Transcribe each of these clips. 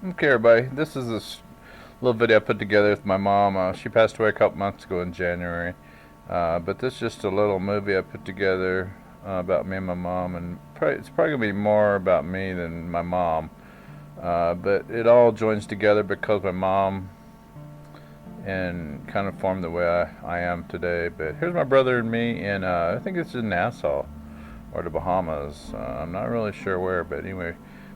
Okay, everybody. This is this little video I put together with my mom. She passed away a couple months ago in January. But this is just a little movie I put together about me and my mom, and it's probably gonna be more about me than my mom. But it all joins together because my mom and kind of formed the way I am today. But here's my brother and me, and I think it's in Nassau or the Bahamas. I'm not really sure where, but anyway,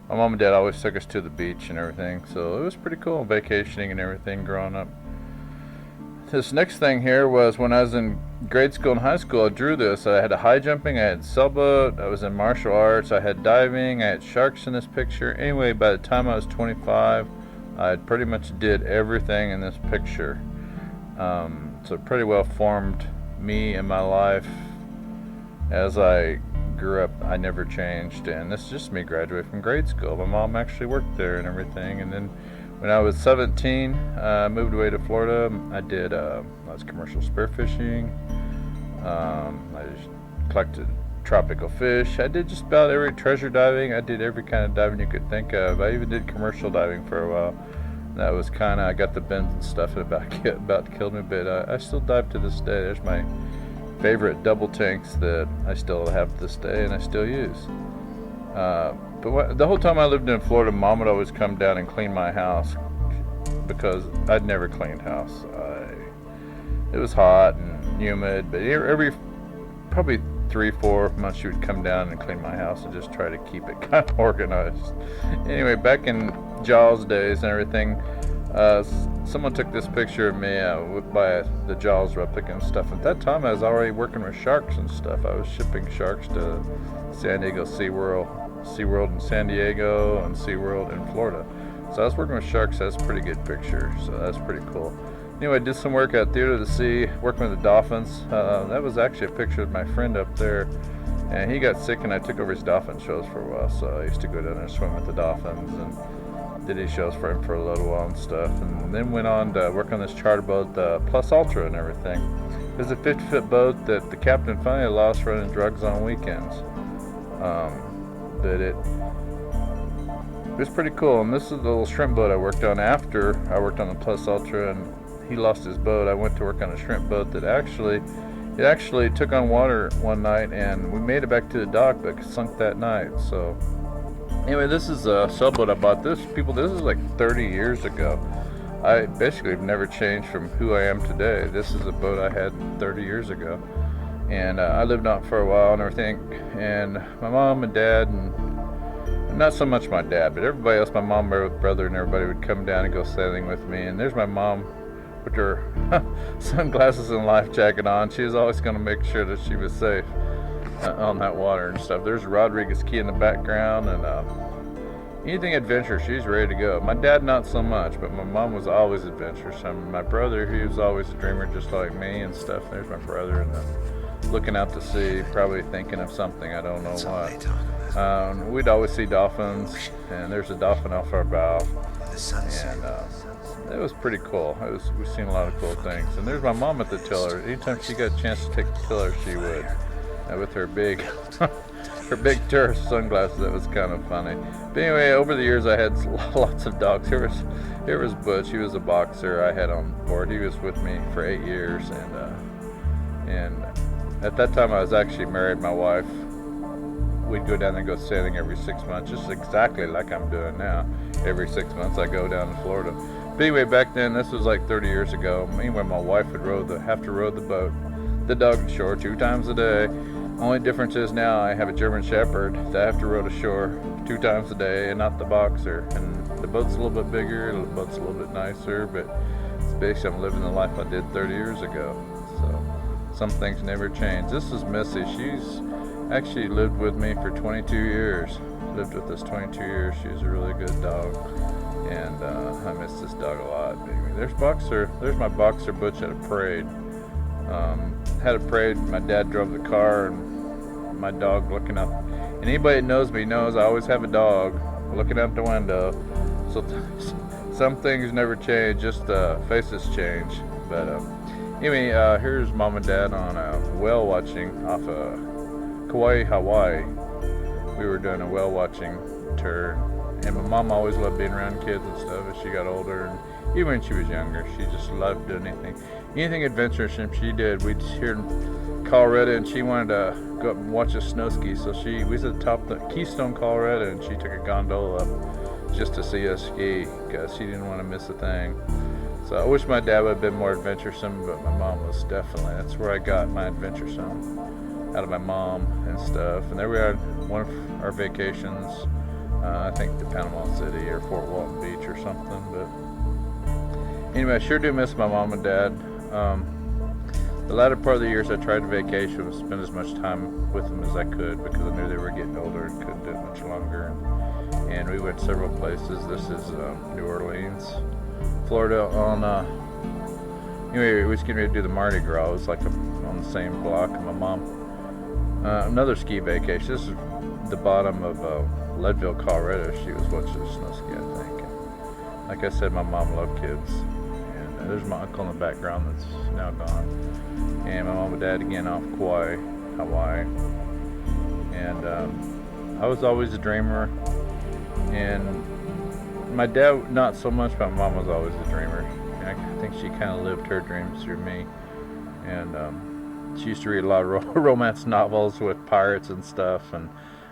my mom and dad always took us to the beach and everything, so it was pretty cool vacationing and everything growing up. This next thing here was when I was in grade school and high school. I drew this. I had a high jumping, I had sailboat, I was in martial arts, I had diving, I had sharks in this picture. Anyway, by the time I was 25, I pretty much did everything in this picture. So it pretty well formed me and my life as I grew up. I never changed, and this is just me graduating from grade school. My mom actually worked there and everything, and then when I was 17, I moved away to Florida. I was commercial spearfishing. I just collected tropical fish. I did just about every treasure diving. I did every kind of diving you could think of. I even did commercial diving for a while. That was kind of, I got the bends and stuff that about killed me, but I still dive to this day. There's my favorite double tanks that I still have to this day and I still use. The whole time I lived in Florida, Mom would always come down and clean my house because I'd never cleaned house. It was hot and humid, but every probably 3-4 months she would come down and clean my house and just try to keep it kind of organized. Anyway, back in Jaws days and everything, someone took this picture of me by the Jaws replica and stuff. At that time, I was already working with sharks and stuff. I was shipping sharks to San Diego SeaWorld in San Diego and SeaWorld in Florida. So I was working with sharks. That's a pretty good picture. So that's pretty cool. Anyway, I did some work at Theater of the Sea, working with the dolphins. That was actually a picture of my friend up there. And he got sick, and I took over his dolphin shows for a while. So I used to go down there and swim with the dolphins and did his shows for him for a little while and stuff. And then went on to work on this charter boat, the Plus Ultra and everything. It was a 50-foot boat that the captain finally lost running drugs on weekends. But it was pretty cool. And this is the little shrimp boat I worked on after I worked on the Plus Ultra, and he lost his boat. I went to work on a shrimp boat that actually took on water one night, and we made it back to the dock, but sunk that night. So anyway, this is a sailboat I bought. This is like 30 years ago. I basically have never changed from who I am today. This is a boat I had 30 years ago, and I lived on it for a while and everything. And my mom and dad, and not so much my dad, but everybody else, my mom, my brother, and everybody would come down and go sailing with me. And there's my mom with her sunglasses and life jacket on. She was always going to make sure that she was safe on that water and stuff. There's Rodriguez Key in the background, and anything adventure, she's ready to go. My dad, not so much, but my mom was always adventurous. My brother, he was always a dreamer just like me and stuff. There's my brother, and looking out to sea, probably thinking of something, I don't know what. We'd always see dolphins, and there's a dolphin off our bow, and it was pretty cool. We've seen a lot of cool things. And there's my mom at the tiller. Anytime she got a chance to take the tiller, she would, with her big her big tourist sunglasses. That was kind of funny. But anyway, over the years I had lots of dogs. Here was Butch. He was a boxer I had on board. He was with me for 8 years, and at that time I was actually married. My wife, we'd go down there and go sailing every 6 months, just exactly like I'm doing now. Every 6 months I go down to Florida. But anyway, back then, this was like 30 years ago. Anyway, my wife would have to row the boat, the dog to shore 2 times a day. Only difference is now I have a German Shepherd that I have to row to shore 2 times a day, and not the boxer. And the boat's a little bit bigger, the boat's a little bit nicer, but it's basically I'm living the life I did 30 years ago. So some things never change. This is Missy. She's actually lived with me for 22 years. Lived with us 22 years. She's a really good dog, and I miss this dog a lot. Baby. There's my boxer Butch at a parade. Had a parade. My dad drove the car, and my dog looking up. And anybody that knows me knows I always have a dog looking out the window. So some things never change, just faces change. But anyway, here's mom and dad on a whale watching off of Kauai, Hawaii. We were doing a whale watching tour. And my mom always loved being around kids and stuff as she got older, and even when she was younger, she just loved doing anything adventurous. She did. We'd here in Colorado, and she wanted to go up and watch a snow ski. So we was at the top of the Keystone, Colorado, and she took a gondola up just to see us ski because she didn't want to miss a thing. So I wish my dad would have been more adventuresome, but my mom was definitely. That's where I got my adventuresome, out of my mom and stuff. And there we are, one of our vacations. I think to Panama City or Fort Walton Beach or something. But anyway, I sure do miss my mom and dad. The latter part of the years I tried to vacation was spend as much time with them as I could because I knew they were getting older and couldn't do it much longer. And we went several places. This is New Orleans, Florida. Anyway, we was getting ready to do the Mardi Gras. It was like on the same block. And my mom, another ski vacation. This is the bottom of Leadville, Colorado. She was watching a snow ski, I think. And like I said, my mom loved kids. And there's my uncle in the background that's now gone. And my mom and dad again off Kauai, Hawaii. And I was always a dreamer. And my dad, not so much, but my mom was always a dreamer. And I think she kind of lived her dreams through me. And she used to read a lot of romance novels with pirates and stuff. And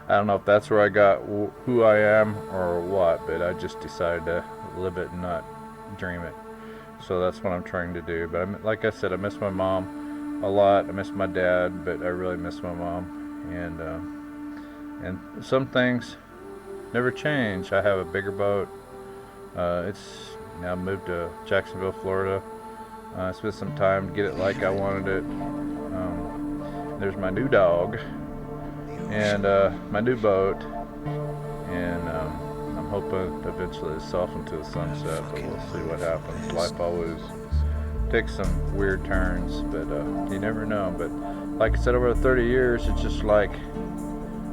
I don't know if that's where I got who I am or what, but I just decided to live it and not dream it. So that's what I'm trying to do. But like I said, I miss my mom a lot. I miss my dad, but I really miss my mom. And some things never change. I have a bigger boat. It's now moved to Jacksonville, Florida. I spent some time to get it like I wanted it. There's my new dog. And my new boat, and I'm hoping eventually to soften to the sunset, but we'll see what happens. Life always takes some weird turns, but you never know. But like I said, over 30 years, it's just like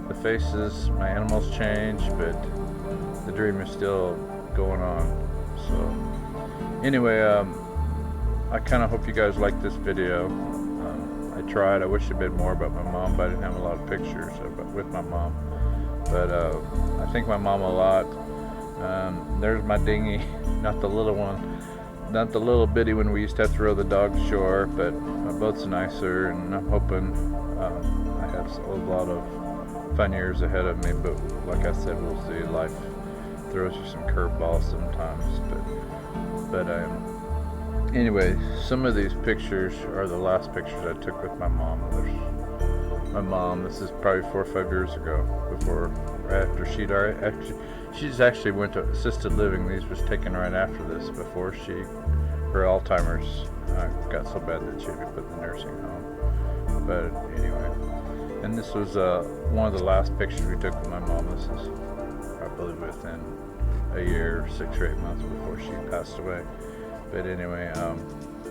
the faces, my animals change, but the dream is still going on. So anyway, I kind of hope you guys like this video. I tried. I wish I'd been more about my mom, but I didn't have a lot of pictures with my mom. But I think my mom a lot. There's my dinghy, not the little one, not the little bitty one we used to have to row the dog ashore, but my boat's nicer, and I'm hoping I have a lot of fun years ahead of me. But like I said, we'll see. Life throws you some curveballs sometimes, but anyway, some of these pictures are the last pictures I took with my mom. There's my mom. This is probably 4 or 5 years ago, before, after she's actually went to assisted living. These was taken right after this, before her Alzheimer's got so bad that she had to be put in the nursing home. But anyway, and this was one of the last pictures we took with my mom. This is probably within a year, 6 or 8 months before she passed away. But anyway,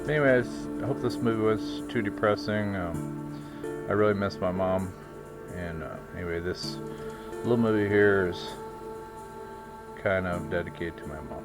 anyways, I hope this movie was too depressing. I really miss my mom. And anyway, this little movie here is kind of dedicated to my mom.